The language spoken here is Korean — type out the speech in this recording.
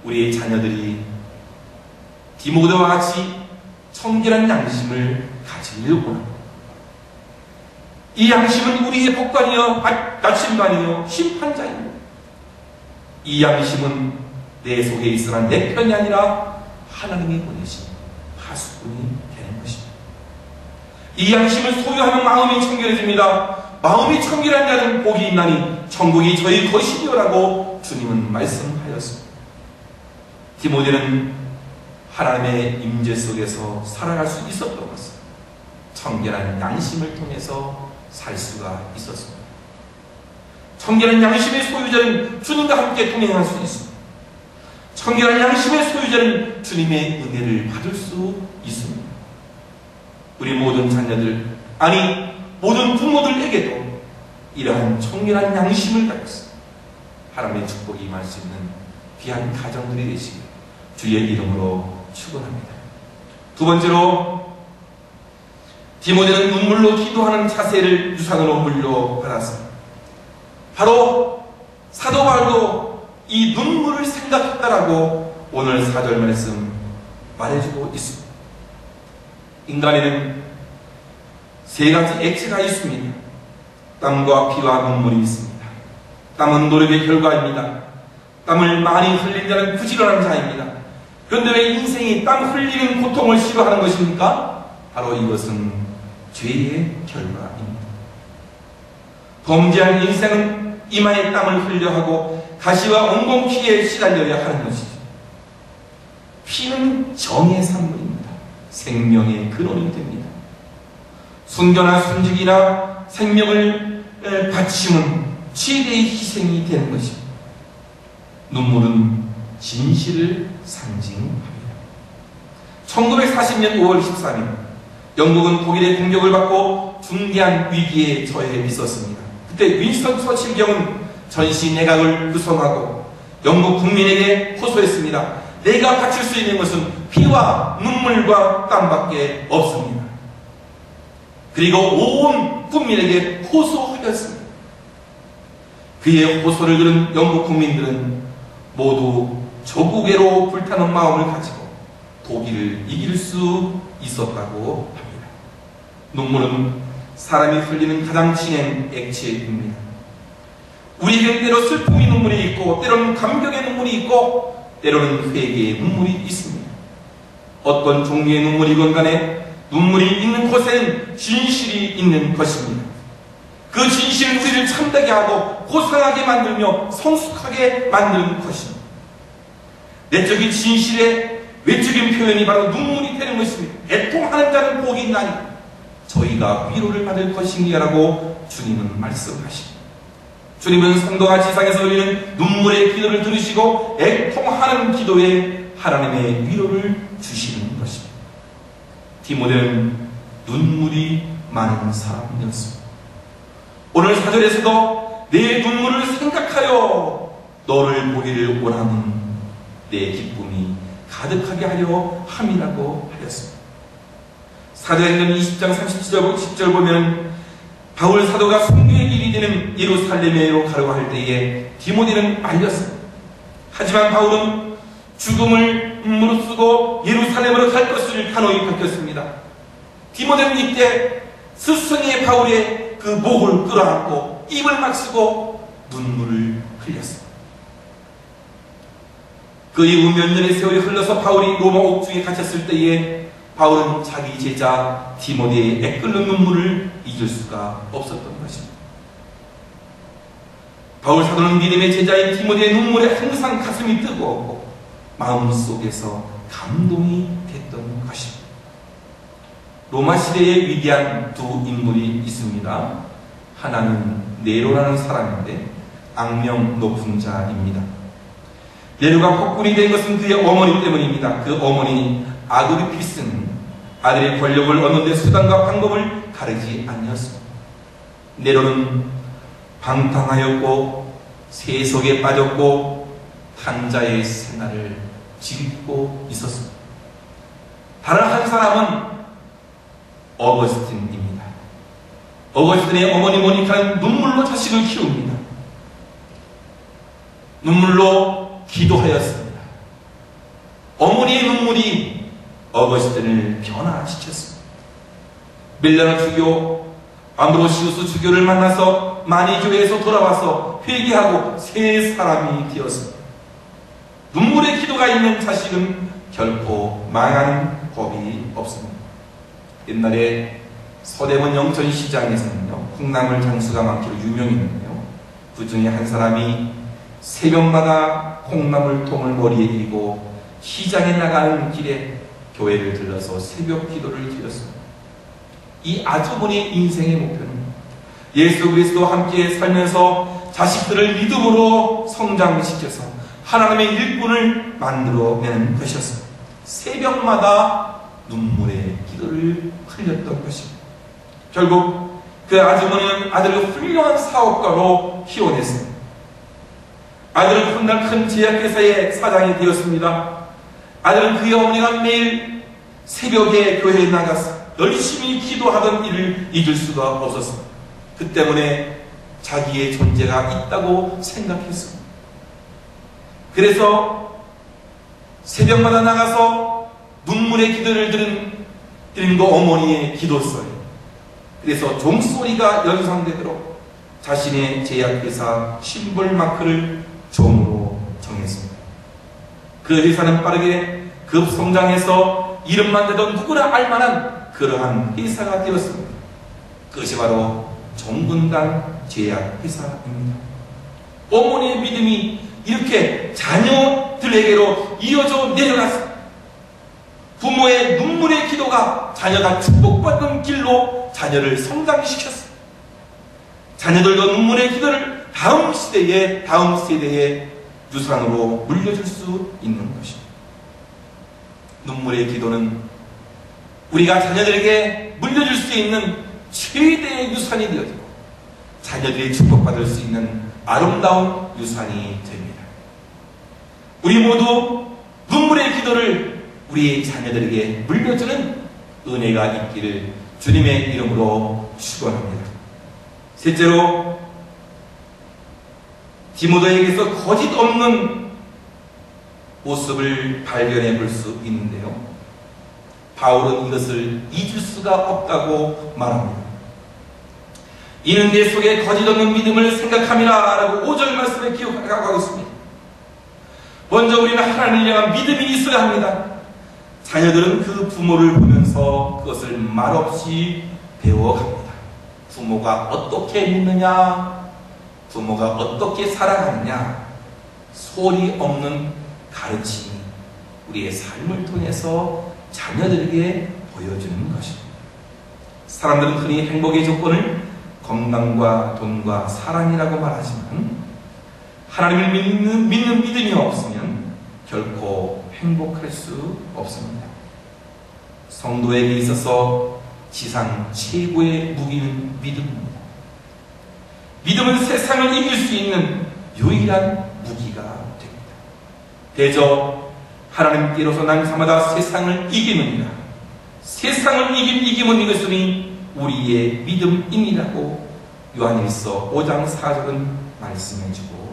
우리의 자녀들이 디모데와 같이 청결한 양심을 가지길 원합니다. 이 양심은 우리의 법관이요 나침반이요 심판자입니다. 이 양심은 내 속에 있으나 내 편이 아니라 하나님이 보내신 하수꾼이 되는 것입니다. 이 양심을 소유하면 마음이 청결해집니다. 마음이 청결한 자는 복이 있나니 천국이 저희 것이니라고 주님은 말씀하였습니다. 디모데는 하나님의 임재 속에서 살아갈 수 있었던 것은 청결한 양심을 통해서 살 수가 있었습니다. 청결한 양심의 소유자는 주님과 함께 동행할 수 있습니다. 청결한 양심의 소유자는 주님의 은혜를 받을 수 있습니다. 우리 모든 자녀들, 아니 모든 부모들에게도 이러한 청결한 양심을 가져서 하나님의 축복이 임할 수 있는 귀한 가정들이 되시길 주의 이름으로 축원합니다. 두 번째로 디모데는 눈물로 기도하는 자세를 유산으로 물려받았습니다. 바로 사도 바울도 이 눈물을 생각했다라고 오늘 4절 말씀 말해주고 있습니다. 인간에는 세 가지 액체가 있습니다. 땀과 피와 눈물이 있습니다. 땀은 노력의 결과입니다. 땀을 많이 흘린 자는 부지런한 자입니다. 그런데 왜 인생이 땀 흘리는 고통을 싫어하는 것입니까? 바로 이것은 죄의 결과입니다. 범죄한 인생은 이마에 땀을 흘려하고 가시와 엉겅퀴에 시달려야 하는 것이죠. 피는 정의 산물입니다. 생명의 근원이 됩니다. 순교나 순직이나 생명을 바치는 최대의 희생이 되는 것입니다. 눈물은 진실을 상징합니다. 1940년 5월 13일 영국은 독일의 공격을 받고 중대한 위기에 처해 있었습니다. 그때 윈스턴 처칠 경은 전시 내각을 구성하고 영국 국민에게 호소했습니다. 내가 바칠 수 있는 것은 피와 눈물과 땀밖에 없습니다. 그리고 온 국민에게 호소하였습니다. 그의 호소를 들은 영국 국민들은 모두 조국애로 불타는 마음을 가지고 독일을 이길 수 있었다고 합니다. 눈물은 사람이 흘리는 가장 진한 액체입니다. 우리에게 때로 슬픔의 눈물이 있고 때로는 감격의 눈물이 있고 때로는 회개의 눈물이 있습니다. 어떤 종류의 눈물이건 간에 눈물이 있는 곳에는 진실이 있는 것입니다. 그 진실은 우리를 참되게 하고 고상하게 만들며 성숙하게 만드는 것입니다. 내적인 진실의 외적인 표현이 바로 눈물이 되는 것입니다. 애통하는 자는 복이 있나니 저희가 위로를 받을 것이니라고 주님은 말씀하십니다. 주님은 성도가 지상에서 올리는 눈물의 기도를 들으시고 애통하는 기도에 하나님의 위로를 주시는 것입니다. 디모데는 눈물이 많은 사람이었습니다. 오늘 4절에서도 내 눈물을 생각하여 너를 보기를 원하는 내 기쁨이 가득하게 하려 함이라고 하였습니다. 4절에는 20장 37절 보면 바울 사도가 순교의 길이 되는 예루살렘으로 가려고 할 때에 디모데는 말렸습니다. 하지만 바울은 죽음을 무릅쓰고 예루살렘으로 갈 것을 단호히 밝혔습니다. 디모데는 이때 스승의 바울의 그 목을 끌어안고 입을 막쓰고 눈물을 흘렸습니다. 그 이후 몇 년의 세월이 흘러서 바울이 로마 옥중에 갇혔을 때에 바울은 자기 제자 디모데의 애끓는 눈물을 잊을 수가 없었던 것입니다. 바울 사도는 믿음의 제자인 디모데의 눈물에 항상 가슴이 뜨거웠고 마음속에서 감동이 됐던 것입니다. 로마 시대에 위대한 두 인물이 있습니다. 하나는 네로라는 사람인데 악명 높은 자입니다. 네로가 폭군이 된 것은 그의 어머니 때문입니다. 그 어머니 아그리피스는 아들의 권력을 얻는 데 수단과 방법을 가르지 아니었습니다. 네로는 방탕하였고 세속에 빠졌고 탄자의 생활을 즐기고 있었습니다. 다른 한 사람은 어거스틴입니다. 어거스틴의 어머니 모니카는 눈물로 자식을 키웁니다. 눈물로 기도하였습니다. 어머니의 눈물이 어거스틴을 변화시켰습니다. 밀라노 주교 암브로시우스 주교를 만나서 마니교회에서 돌아와서 회개하고 새 사람이 되었습니다. 눈물의 기도가 있는 자식은 결코 망하는 법이 없습니다. 옛날에 서대문 영천시장에서는요, 콩나물 장수가 많기로 유명했는데요, 그 중에 한 사람이 새벽마다 콩나물통을 머리에 이고 시장에 나가는 길에 교회를 들러서 새벽 기도를 드렸습니다. 이 아주머니의 인생의 목표는 예수 그리스도와 함께 살면서 자식들을 믿음으로 성장시켜서 하나님의 일꾼을 만들어내는 것이었습니다. 새벽마다 눈물의 기도를 흘렸던 것입니다. 결국 그 아주머니는 아들을 훌륭한 사업가로 키워냈습니다. 아들은 훗날 큰 제약회사의 사장이 되었습니다. 아들은 그의 어머니가 매일 새벽에 교회에 나가서 열심히 기도하던 일을 잊을 수가 없었습니다. 그 때문에 자기의 존재가 있다고 생각했습니다. 그래서 새벽마다 나가서 눈물의 기도를 드린 그 어머니의 기도소리, 그래서 종소리가 연상되도록 자신의 제약회사 심볼 마크를 종으로 정했습니다. 그 회사는 빠르게 급성장해서 이름만 대도 누구나 알만한 그러한 회사가 되었습니다. 그것이 바로 종군당 제약회사입니다. 어머니의 믿음이 이렇게 자녀들에게로 이어져 내려갔습니다. 부모의 눈물의 기도가 자녀가 축복받는 길로 자녀를 성장시켰습니다. 자녀들도 눈물의 기도를 다음 세대에 유산으로 물려줄 수 있는 것입니다. 눈물의 기도는 우리가 자녀들에게 물려줄 수 있는 최대의 유산이 되어지고 자녀들이 축복받을 수 있는 아름다운 유산이 됩니다. 우리 모두 눈물의 기도를 우리 자녀들에게 물려주는 은혜가 있기를 주님의 이름으로 축원합니다. 셋째로, 디모데에게서 거짓 없는 모습을 발견해 볼 수 있는데요, 바울은 이것을 잊을 수가 없다고 말합니다. 이는 내 속에 거짓 없는 믿음을 생각함이라 라고 5절 말씀에 기록하고 있습니다. 먼저 우리는 하나님을 향한 믿음이 있어야 합니다. 자녀들은 그 부모를 보면서 그것을 말없이 배워갑니다. 부모가 어떻게 믿느냐, 부모가 어떻게 살아가느냐, 소리 없는 가르침이 우리의 삶을 통해서 자녀들에게 보여주는 것입니다. 사람들은 흔히 행복의 조건을 건강과 돈과 사랑이라고 말하지만 하나님을 믿는 믿음이 없으면 결코 행복할 수 없습니다. 성도에게 있어서 지상 최고의 무기는 믿음입니다. 믿음은 세상을 이길 수 있는 유일한 무기가 됩니다. 대저 하나님께로서 날마다 세상을 이기느니라. 세상을 이김은 이것으니 우리의 믿음이니라고 요한일서 5장 4절은 말씀해주고